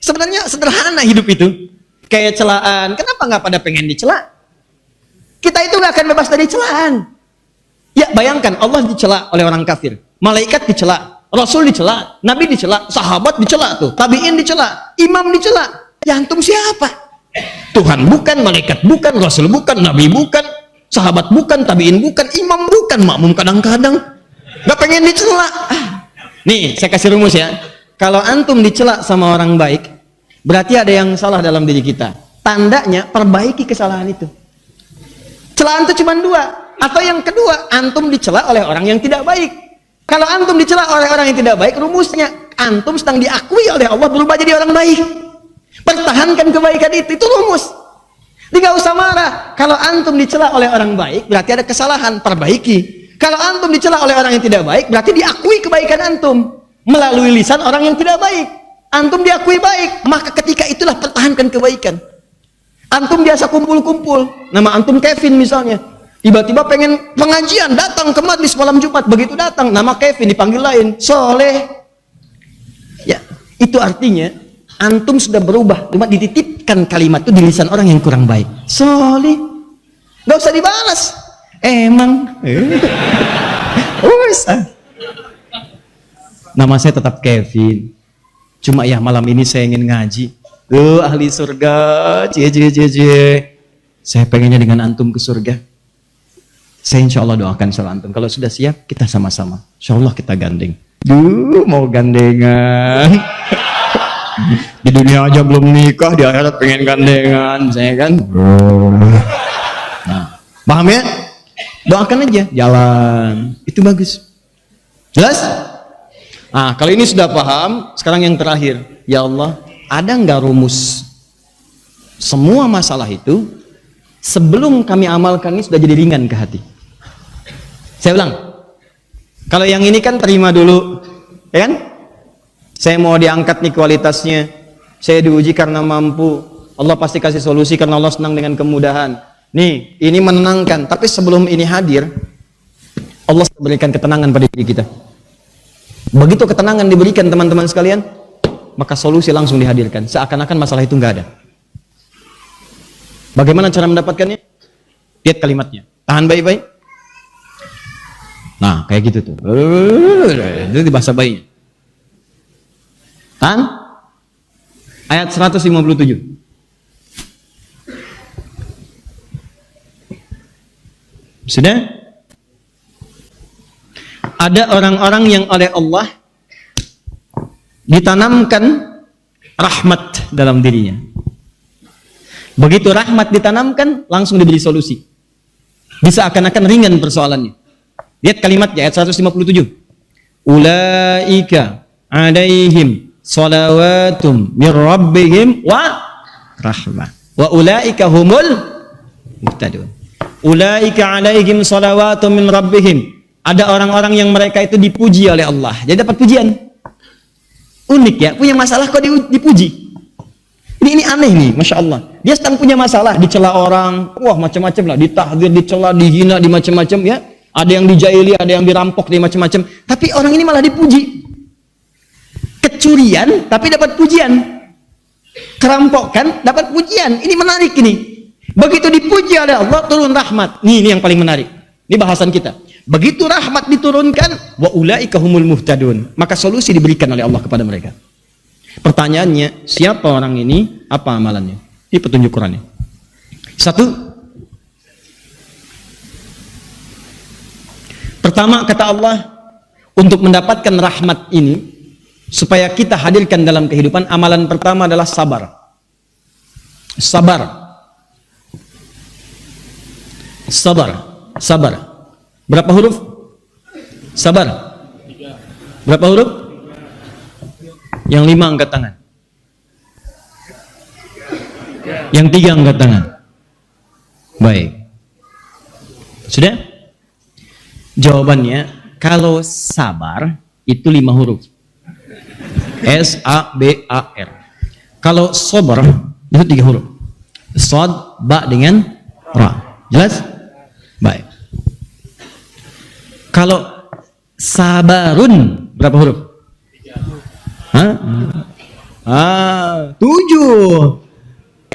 Sebenarnya sederhana hidup itu. Kayak celaan, kenapa nggak pada pengen dicela? Kita itu nggak akan bebas dari celaan. Ya bayangkan, Allah dicela oleh orang kafir, malaikat dicela, Rasul dicela, Nabi dicela, sahabat dicela tuh, tabiin dicela, imam dicela. Ya antum siapa? Tuhan bukan, malaikat bukan, Rasul bukan, Nabi bukan, sahabat bukan, tabiin bukan, imam bukan, makmum kadang-kadang nggak pengen dicela. Nih saya kasih rumus ya. Kalau antum dicela sama orang baik, berarti ada yang salah dalam diri kita. Tandanya perbaiki kesalahan itu. Celaan itu cuma dua. Atau yang kedua, antum dicela oleh orang yang tidak baik. Kalau antum dicela oleh orang yang tidak baik, rumusnya antum sedang diakui oleh Allah berubah jadi orang baik. Pertahankan kebaikan itu rumus. Jadi nggak usah marah. Kalau antum dicela oleh orang baik, berarti ada kesalahan, perbaiki. Kalau antum dicela oleh orang yang tidak baik, berarti diakui kebaikan antum melalui lisan orang yang tidak baik. Antum diakui baik, maka ketika itulah pertahankan kebaikan. Antum biasa kumpul-kumpul, nama antum Kevin misalnya, tiba-tiba pengen pengajian, datang ke majlis malam Jumat, begitu datang nama Kevin dipanggil lain Soleh. Ya, itu artinya antum sudah berubah, cuma dititipkan kalimat itu di lisan orang yang kurang baik. Soleh, nggak usah dibalas. Emang, nama saya tetap Kevin. Cuma ya malam ini saya ingin ngaji. Ahli surga, saya pengennya dengan antum ke surga. Saya insya Allah doakan soal antum. Kalau sudah siap, kita sama-sama. Insya Allah kita gandeng. Mau gandengan. Di dunia aja belum nikah, di akhirat pengen gandengan, saya kan. Nah, paham ya? Doakan aja, jalan. Itu bagus. Jelas? Nah, kalau ini sudah paham, sekarang yang terakhir. Ya Allah, ada nggak rumus semua masalah itu sebelum kami amalkan ini sudah jadi ringan ke hati? Saya ulang, kalau yang ini kan terima dulu, ya kan? Saya mau diangkat nih kualitasnya, saya diuji karena mampu, Allah pasti kasih solusi karena Allah senang dengan kemudahan. Nih, ini menenangkan, tapi sebelum ini hadir, Allah berikan ketenangan pada diri kita. Begitu ketenangan diberikan teman-teman sekalian, maka solusi langsung dihadirkan, seakan-akan masalah itu nggak ada. Bagaimana cara mendapatkannya? Lihat kalimatnya, tahan baik-baik. Nah, kayak gitu tuh, itu di bahasa bayinya. Tahan. Ayat 157. Sudah? Ada orang-orang yang oleh Allah ditanamkan rahmat dalam dirinya. Begitu rahmat ditanamkan, langsung diberi solusi. Bisa akan-akan ringan persoalannya. Lihat kalimatnya, ayat 157. Ulaika alaihim salawatum mir rabbihim wa rahmah. Wa ulaika humul muhtadun. Ulaika alaihim salawatum min rabbihim. Ada orang-orang yang mereka itu dipuji oleh Allah. Jadi dapat pujian. Unik ya, punya masalah kok dipuji. Ini aneh nih, Masya Allah. Dia sedang punya masalah, dicela orang, wah macam-macam lah, ditahdir, dicela, dihina, di macam-macam ya. Ada yang dijaili, ada yang dirampok, di macam-macam. Tapi orang ini malah dipuji. Kecurian, tapi dapat pujian. Kerampokan, dapat pujian. Ini menarik ini. Begitu dipuji oleh Allah, turun rahmat. Ini yang paling menarik. Ini bahasan kita. Begitu rahmat diturunkan, wa ulaika humul muhtadun, maka solusi diberikan oleh Allah kepada mereka. Pertanyaannya, siapa orang ini? Apa amalannya? Ini petunjuk Qurannya. Satu, pertama kata Allah, untuk mendapatkan rahmat ini, supaya kita hadirkan dalam kehidupan, amalan pertama adalah sabar. Sabar. Sabar. Sabar. Berapa huruf? Sabar. Berapa huruf? Yang 5 angkat tangan. Yang 3 angkat tangan. Baik. Sudah? Jawabannya, kalau sabar itu 5 huruf. S-A-B-A-R. Kalau sabar itu 3 huruf. Sod, ba dengan ra. Jelas? Baik. Kalau sabarun berapa huruf? Hah? 7.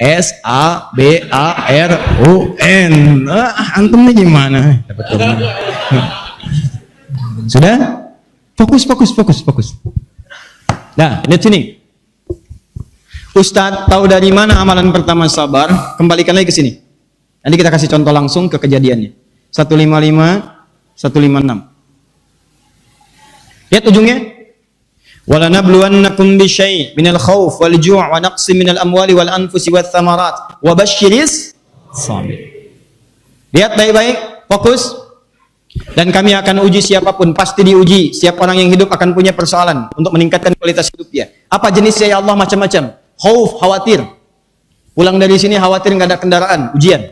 SABARUN. Antum nih gimana? Dapat teman. Sudah? Fokus. Nah, lihat sini. Ustadz tahu dari mana amalan pertama sabar? Kembalikan lagi ke sini. Nanti kita kasih contoh langsung ke kejadiannya. 155, 156. Lihat ujungnya. وَلَنَبْلُوَنَّكُمْ بِشَيْءٍ مِنَ الْخَوْفِ وَالْجُوعِ وَنَقْصٍ مِنَ الْأَمْوَالِ وَالْأَنْفُسِ وَالثَّمَرَاتِ وَبَشِّرِ الصَّابِرِينَ. Lihat baik-baik, fokus. Dan kami akan uji siapapun, pasti diuji. Setiap orang yang hidup akan punya persoalan untuk meningkatkan kualitas hidup dia. Apa jenisnya ya Allah? Macam-macam. Khauf, khawatir. Pulang dari sini khawatir nggak ada kendaraan, ujian.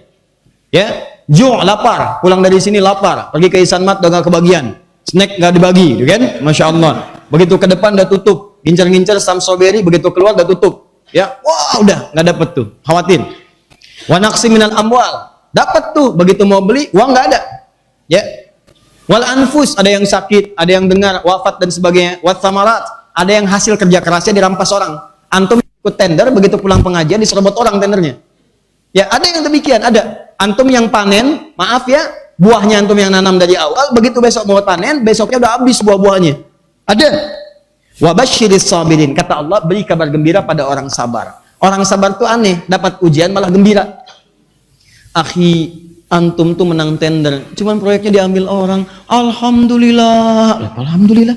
Ya, ju' lapar. Pulang dari sini lapar. Pergi ke Ihsan Mat udah nggak kebagian. Snack nggak dibagi, kan? Masya Allah. Begitu ke depan udah tutup, gincar-gincar samsoberi, begitu keluar udah tutup, ya, wah udah nggak dapet tuh, khawatir. Wa naqsi minal amwal, dapat tuh, begitu mau beli uang nggak ada, ya. Wal anfus, ada yang sakit, ada yang dengar wafat dan sebagainya. Wat samarat, ada yang hasil kerja kerasnya dirampas orang. Antum ikut tender, begitu pulang pengajian diserobot orang tendernya. Ya, ada yang demikian, ada. Antum yang panen, maaf ya, buahnya antum yang nanam dari awal, begitu besok mau panen, besoknya udah habis buah-buahnya. Ada. Wa basyiris sabirin, kata Allah, beri kabar gembira pada orang sabar. Orang sabar tuh aneh, dapat ujian malah gembira. Akhi, antum tuh menang tender, cuman proyeknya diambil orang. Alhamdulillah. Alhamdulillah.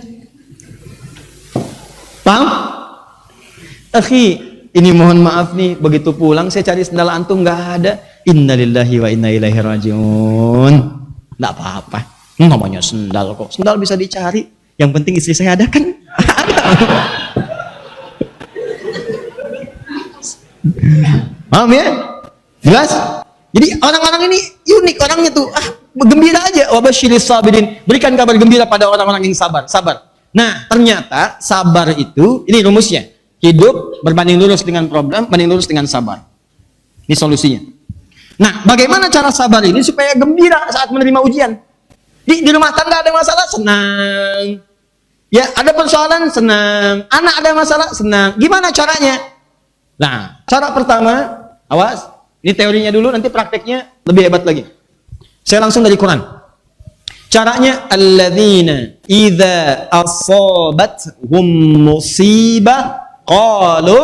Paham? Akhi, ini mohon maaf nih, begitu pulang saya cari sendal antum nggak ada. Innalillahi wa inna ilaihi rajiun. Nggak apa-apa. Namanya sendal kok. Sendal bisa dicari. Yang penting istri saya ada kan? Paham ya? Jelas? Jadi orang-orang ini unik orangnya tuh. Gembira aja. Wa basyiris sabirin. Berikan kabar gembira pada orang-orang yang sabar. Sabar. Nah, ternyata sabar itu, ini rumusnya. Hidup berbanding lurus dengan problem, banding lurus dengan sabar. Ini solusinya. Nah, bagaimana cara sabar ini supaya gembira saat menerima ujian? Di rumah tangga ada masalah, senang. Ya, ada persoalan, senang. Anak ada masalah, senang. Gimana caranya? Nah, cara pertama, awas. Ini teorinya dulu, nanti prakteknya lebih hebat lagi. Saya langsung dari Quran. Caranya, alladzina idza asabathum musibah qalu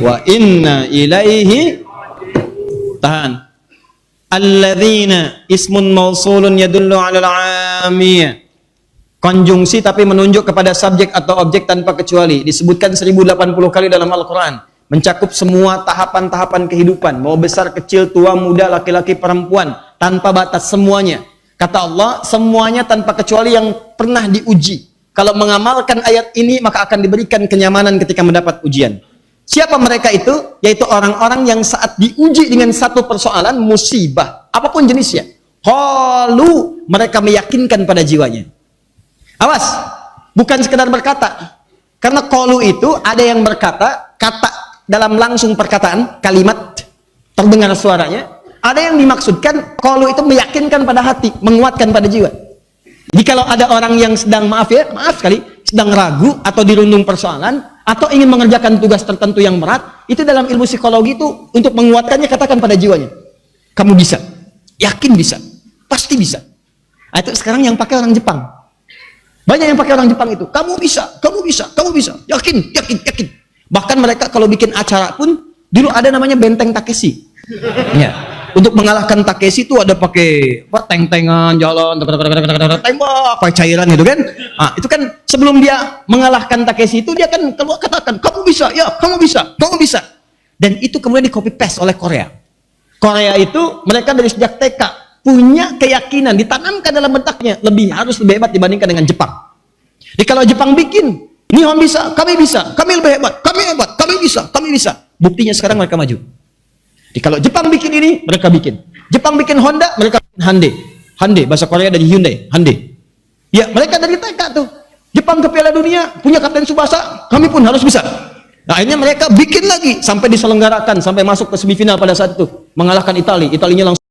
wa inna ilaihi tahan. Alladzina ismun mausulun yadullu 'alal 'amiyah. Konjungsi tapi menunjuk kepada subjek atau objek tanpa kecuali. Disebutkan 1080 kali dalam Al-Quran. Mencakup semua tahapan-tahapan kehidupan. Mau besar, kecil, tua, muda, laki-laki, perempuan. Tanpa batas semuanya. Kata Allah, semuanya tanpa kecuali yang pernah diuji. Kalau mengamalkan ayat ini, maka akan diberikan kenyamanan ketika mendapat ujian. Siapa mereka itu? Yaitu orang-orang yang saat diuji dengan satu persoalan, musibah. Apapun jenisnya. Qalu, mereka meyakinkan pada jiwanya. Awas, bukan sekedar berkata. Karena qalu itu ada yang berkata, kata dalam langsung perkataan, kalimat, terdengar suaranya. Ada yang dimaksudkan, qalu itu meyakinkan pada hati, menguatkan pada jiwa. Jadi kalau ada orang yang sedang, maaf sekali, sedang ragu atau dirundung persoalan, atau ingin mengerjakan tugas tertentu yang berat, itu dalam ilmu psikologi itu, untuk menguatkannya, katakan pada jiwanya. Kamu bisa, yakin bisa, pasti bisa. Nah, itu sekarang yang pakai orang Jepang. Banyak yang pakai orang Jepang itu. Kamu bisa, kamu bisa, kamu bisa. Yakin, yakin, yakin. Bahkan mereka kalau bikin acara pun, dulu ada namanya benteng Takeshi. Ya. Untuk mengalahkan Takeshi itu ada pakai tank-tankan, jalan, tembak, pakai cairan gitu kan. Nah, itu kan sebelum dia mengalahkan Takeshi itu, dia kan keluar katakan, kamu bisa, ya, kamu bisa, kamu bisa. Dan itu kemudian di copy paste oleh Korea. Korea itu mereka dari sejak TK punya keyakinan, ditanamkan dalam bentaknya, harus lebih hebat dibandingkan dengan Jepang. Jadi kalau Jepang bikin, Nihon bisa, kami lebih hebat, kami bisa. Buktinya sekarang mereka maju. Jadi kalau Jepang bikin ini, mereka bikin. Jepang bikin Honda, mereka bikin Hyundai, bahasa Korea dari Hyundai, Hyundai. Ya, mereka dari TK tuh. Jepang ke Piala Dunia, punya Kapten Tsubasa, kami pun harus bisa. Nah, akhirnya mereka bikin lagi, sampai diselenggarakan, sampai masuk ke semifinal pada saat itu. Mengalahkan Italia, Italinya langsung